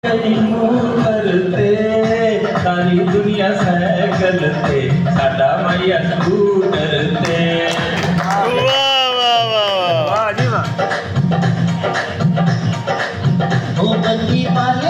करते सारी दुनिया साइकिल ते साडा मैया स्कूटर ते। वाह वाह वाह वाह जी वाह। ओ बंदी वाले